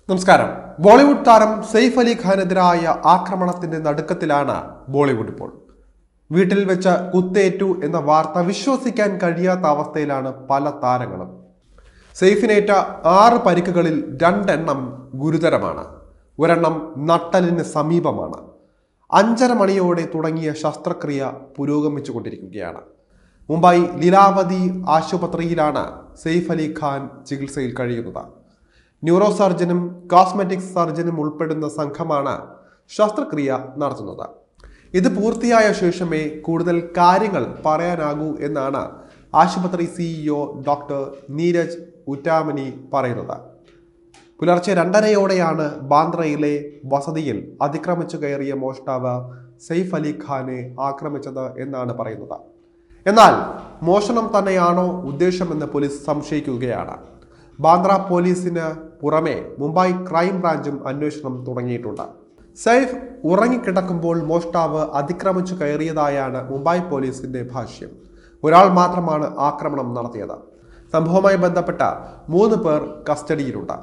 നമസ്കാരം. ബോളിവുഡ് താരം സെയ്ഫ് അലി ഖാനെതിരായ ആക്രമണത്തിന്റെ നടുക്കത്തിലാണ് ബോളിവുഡ് ഇപ്പോൾ. വീട്ടിൽ വെച്ച് കുത്തേറ്റു എന്ന വാർത്ത വിശ്വസിക്കാൻ കഴിയാത്ത അവസ്ഥയിലാണ് പല താരങ്ങളും. സെയ്ഫിനേറ്റ 6 പരിക്കുകളിൽ 2 എണ്ണം ഗുരുതരമാണ്. ഒരെണ്ണം നട്ടലിന് സമീപമാണ്. 5:30 മണിയോടെ തുടങ്ങിയ ശസ്ത്രക്രിയ പുരോഗമിച്ചുകൊണ്ടിരിക്കുകയാണ്. മുംബൈ ലീലാവതി ആശുപത്രിയിലാണ് സെയ്ഫ് അലി ഖാൻ ചികിത്സയിൽ കഴിയുന്നത്. ന്യൂറോ സർജനും കോസ്മെറ്റിക്സ് സർജനും ഉൾപ്പെടുന്ന സംഘമാണ് ശസ്ത്രക്രിയ നടത്തുന്നത്. ഇത് പൂർത്തിയായ ശേഷമേ കൂടുതൽ കാര്യങ്ങൾ പറയാനാകൂ എന്നാണ് ആശുപത്രി CEO ഡോക്ടർ നീരജ് ഉറ്റാമനി പറയുന്നത്. പുലർച്ചെ 2:30 ബാന്ദ്രയിലെ വസതിയിൽ അതിക്രമിച്ചു കയറിയ മോഷ്ടാവ് സെയ്ഫ് അലി ഖാനെ ആക്രമിച്ചത് എന്നാണ് പറയുന്നത്. എന്നാൽ മോഷണം തന്നെയാണോ ഉദ്ദേശമെന്ന് പോലീസ് സംശയിക്കുകയാണ്. ബാന്ദ്ര പോലീസിന് പുറമെ മുംബൈ ക്രൈം ബ്രാഞ്ചും അന്വേഷണം തുടങ്ങിയിട്ടുണ്ട്. സെയ്ഫ് ഉറങ്ങിക്കിടക്കുമ്പോൾ മോഷ്ടാവ് അതിക്രമിച്ചു കയറിയതായാണ് മുംബൈ പോലീസിന്റെ ഭാഷ്യം. ഒരാൾ മാത്രമാണ് ആക്രമണം നടത്തിയത്. സംഭവവുമായി ബന്ധപ്പെട്ട 3 പേർ കസ്റ്റഡിയിലുണ്ട്.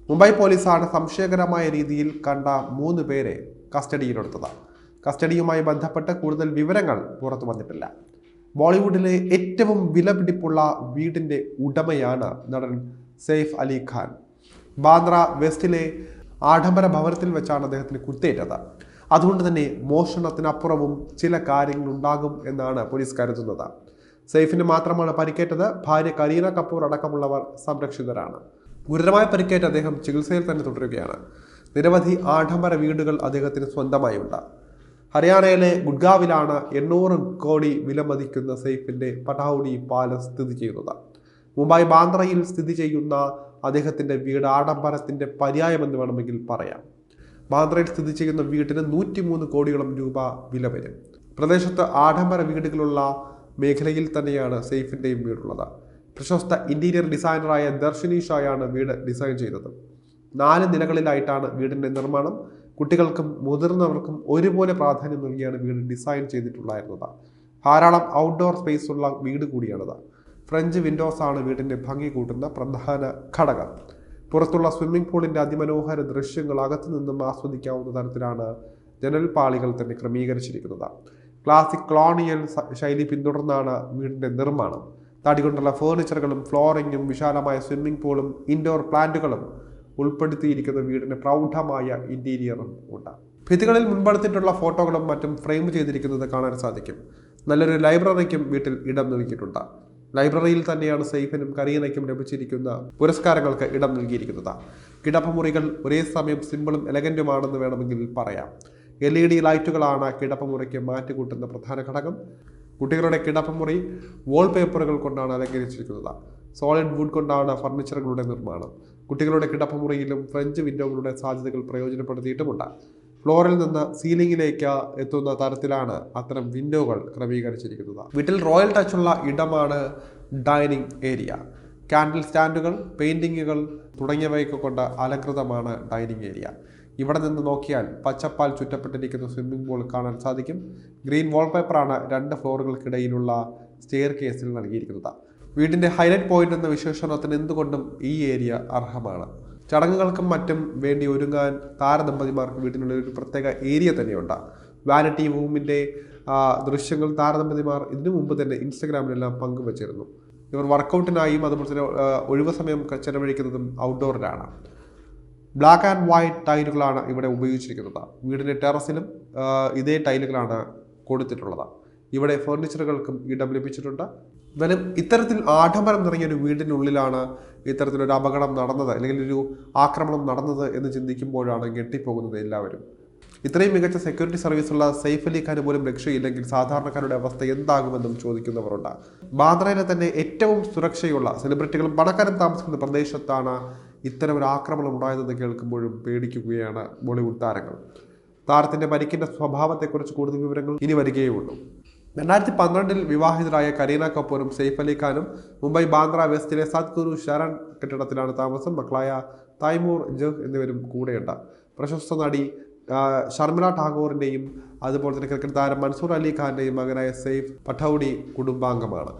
മുംബൈ പോലീസാണ് സംശയകരമായ രീതിയിൽ കണ്ട 3 പേരെ കസ്റ്റഡിയിലെടുത്തത്. കസ്റ്റഡിയുമായി ബന്ധപ്പെട്ട് കൂടുതൽ വിവരങ്ങൾ പുറത്തു വന്നിട്ടില്ല. ബോളിവുഡിലെ ഏറ്റവും വിലപിടിപ്പുള്ള വീടിന്റെ ഉടമയാണ് നടൻ സെയ്ഫ് അലി ഖാൻ. ബാന്ദ്ര വെസ്റ്റിലെ ആഡംബര ഭവനത്തിൽ വെച്ചാണ് അദ്ദേഹത്തിന് കുത്തേറ്റത്. അതുകൊണ്ട് തന്നെ മോഷണത്തിനപ്പുറവും ചില കാര്യങ്ങൾ ഉണ്ടാകും എന്നാണ് പോലീസ് കരുതുന്നത്. സെയ്ഫിന് മാത്രമാണ് പരിക്കേറ്റത്. ഭാര്യ കരീന കപൂർ അടക്കമുള്ളവർ സംരക്ഷിതരാണ്. ഗുരുതരമായ പരിക്കേറ്റ അദ്ദേഹം ചികിത്സയിൽ തന്നെ തുടരുകയാണ്. നിരവധി ആഡംബര വീടുകൾ അദ്ദേഹത്തിന് സ്വന്തമായുണ്ട്. ഹരിയാനയിലെ ഗുഡ്ഗാവിലാണ് 800 കോടി വിലമതിക്കുന്ന സെയ്ഫിന്റെ പട്ടൌഡി പാലസ് സ്ഥിതി ചെയ്യുന്നത്. മുംബൈ ബാന്ദ്രയിൽ സ്ഥിതി ചെയ്യുന്ന അദ്ദേഹത്തിന്റെ വീട് ആഡംബരത്തിന്റെ പര്യായമെന്ന് വേണമെങ്കിൽ പറയാം. ബാന്ദ്രയിൽ സ്ഥിതി ചെയ്യുന്ന വീടിന് 103 കോടിയോളം രൂപ വില വരും. പ്രദേശത്ത് ആഡംബര വീടുകളുള്ള മേഖലയിൽ തന്നെയാണ് സെയ്ഫിന്റെയും വീടുള്ളത്. പ്രശസ്ത ഇന്റീരിയർ ഡിസൈനറായ ദർശിനി ഷായാണ് വീട് ഡിസൈൻ ചെയ്തത്. 4 നിലകളിലായിട്ടാണ് വീടിന്റെ നിർമ്മാണം. കുട്ടികൾക്കും മുതിർന്നവർക്കും ഒരുപോലെ പ്രാധാന്യം നൽകിയാണ് വീട് ഡിസൈൻ ചെയ്തിട്ടുണ്ടായിരുന്നത്. ധാരാളം ഔട്ട്ഡോർ സ്പേസ് ഉള്ള വീട് കൂടിയാണത്. ഫ്രഞ്ച് വിൻഡോസ് ആണ് വീടിന്റെ ഭംഗി കൂട്ടുന്ന പ്രധാന ഘടകം. പുറത്തുള്ള സ്വിമ്മിംഗ് പൂളിന്റെ അതിമനോഹര ദൃശ്യങ്ങൾ അകത്തു നിന്നും ആസ്വദിക്കാവുന്ന തരത്തിലാണ് ജനൽപാളികൾ തന്നെ ക്രമീകരിച്ചിരിക്കുന്നത്. ക്ലാസിക് കൊളോണിയൽ ശൈലി പിന്തുടർന്നാണ് വീടിന്റെ നിർമ്മാണം. തടികൊണ്ടുള്ള ഫേർണിച്ചറുകളും ഫ്ലോറിങ്ങും വിശാലമായ സ്വിമ്മിംഗ് പൂളും ഇൻഡോർ പ്ലാന്റുകളും ഉൾപ്പെടുത്തിയിരിക്കുന്ന വീടിന് പ്രൗഢമായ ഇന്റീരിയറും ഉണ്ട്. ഭിത്തികളിൽ മുൻപെടുത്തിട്ടുള്ള ഫോട്ടോകളും മറ്റും ഫ്രെയിം ചെയ്തിരിക്കുന്നത് കാണാൻ സാധിക്കും. നല്ലൊരു ലൈബ്രറിക്കും വീട്ടിൽ ഇടം നൽകിയിട്ടുണ്ട്. ലൈബ്രറിയിൽ തന്നെയാണ് സെയ്ഫിനും കരീനയ്ക്കും ലഭിച്ചിരിക്കുന്ന പുരസ്കാരങ്ങൾക്ക് ഇടം നൽകിയിരിക്കുന്നത്. കിടപ്പമുറികൾ ഒരേ സമയം സിമ്പിളും എലഗന്റുമാണെന്ന് വേണമെങ്കിൽ പറയാം. LED ലൈറ്റുകളാണ് കിടപ്പമുറിക്ക് മാറ്റുകൂട്ടുന്ന പ്രധാന ഘടകം. കുട്ടികളുടെ കിടപ്പമുറി വാൾപേപ്പറുകൾ കൊണ്ടാണ് അലങ്കരിച്ചിരിക്കുന്നത്. സോളിഡ് വുഡ് കൊണ്ടാണ് ഫർണിച്ചറുകളുടെ നിർമ്മാണം. കുട്ടികളുടെ കിടപ്പമുറിയിലും ഫ്രഞ്ച് വിൻഡോകളുടെ സാധ്യതകൾ പ്രയോജനപ്പെടുത്തിയിട്ടുമുണ്ട്. ഫ്ലോറിൽ നിന്ന് സീലിംഗിലേക്ക് എത്തുന്ന തരത്തിലാണ് അത്തരം വിൻഡോകൾ ക്രമീകരിച്ചിരിക്കുന്നത്. വീട്ടിൽ റോയൽ ടച്ചുള്ള ഇടമാണ് ഡൈനിങ് ഏരിയ. കാൻഡിൽ സ്റ്റാൻഡുകൾ, പെയിന്റിങ്ങുകൾ തുടങ്ങിയവയൊക്കെ കൊണ്ട് അലങ്കൃതമാണ് ഡൈനിങ് ഏരിയ. ഇവിടെ നിന്ന് നോക്കിയാൽ പച്ചപ്പാൽ ചുറ്റപ്പെട്ടിരിക്കുന്ന സ്വിമ്മിംഗ് പൂൾ കാണാൻ സാധിക്കും. ഗ്രീൻ വാൾപേപ്പറാണ് 2 ഫ്ലോറുകൾക്കിടയിലുള്ള സ്റ്റെയർ കേസിൽ നൽകിയിരിക്കുന്നത്. വീടിന്റെ ഹൈലൈറ്റ് പോയിന്റ് എന്ന വിശേഷണത്തിന് എന്തുകൊണ്ടും ഈ ഏരിയ അർഹമാണ്. ചടങ്ങുകൾക്കും മറ്റും വേണ്ടി ഒരുങ്ങാൻ താരദമ്പതിമാർക്ക് വീട്ടിനുള്ളിൽ ഒരു പ്രത്യേക ഏരിയ തന്നെയുണ്ട്. വാനിറ്റി റൂമിന്റെ ദൃശ്യങ്ങൾ താരദമ്പതിമാർ ഇതിനു മുമ്പ് തന്നെ ഇൻസ്റ്റഗ്രാമിലെല്ലാം പങ്കുവച്ചിരുന്നു. ഇവർ വർക്കൗട്ടിനായും അതുപോലെ തന്നെ ഒഴിവ് സമയം ചെലവഴിക്കുന്നതും ഔട്ട്ഡോറിലാണ്. ബ്ലാക്ക് ആൻഡ് വൈറ്റ് ടൈലുകളാണ് ഇവിടെ ഉപയോഗിച്ചിരിക്കുന്നത്. വീടിന്റെ ടെറസിലും ഇതേ ടൈലുകളാണ് കൊടുത്തിട്ടുള്ളത്. ഇവിടെ ഫർണിച്ചറുകൾക്കും ഇടം ലഭിച്ചിട്ടുണ്ട്. എന്നാലും ഇത്തരത്തിൽ ആഡംബരം നിറഞ്ഞ ഒരു വീടിനുള്ളിലാണ് ഇത്തരത്തിലൊരു അപകടം നടന്നത്, അല്ലെങ്കിൽ ഒരു ആക്രമണം നടന്നത് എന്ന് ചിന്തിക്കുമ്പോഴാണ് ഞെട്ടിപ്പോകുന്നത് എല്ലാവരും. ഇത്രയും മികച്ച സെക്യൂരിറ്റി സർവീസുള്ള സെയ്ഫ് അലി ഖാന് പോലും രക്ഷയില്ലെങ്കിൽ സാധാരണക്കാരുടെ അവസ്ഥ എന്താകുമെന്നും ചോദിക്കുന്നവരുണ്ട്. ബാന്ദ്രയിലെ തന്നെ ഏറ്റവും സുരക്ഷയുള്ള സെലിബ്രിറ്റികളും പണക്കാരും താമസിക്കുന്ന പ്രദേശത്താണ് ഇത്തരം ഒരു ആക്രമണം ഉണ്ടായതെന്ന് കേൾക്കുമ്പോഴും പേടിക്കുകയാണ് ബോളിവുഡ് താരങ്ങൾ. താരത്തിന്റെ പരിക്കിന്റെ സ്വഭാവത്തെക്കുറിച്ച് കൂടുതൽ വിവരങ്ങൾ ഇനി വരികയുള്ളൂ. 2012 വിവാഹിതരായ കരീന കപൂറും സെയ്ഫ് അലി ഖാനും മുംബൈ ബാന്ദ്ര വെസ്റ്റിലെ സദ്ഗുരു ശരൺ കെട്ടിടത്തിലാണ് താമസം. മക്കളായ തൈമൂർ, ജഹ് എന്നിവരും കൂടെയുണ്ട്. പ്രശസ്ത നടി ഷർമിള ടാഗോറിന്റെയും അതുപോലെ തന്നെ ക്രിക്കറ്റ് താരം മൻസൂർ അലി ഖാന്റെയും മകനായ സെയ്ഫ് പട്ടൌഡി കുടുംബാംഗമാണ്.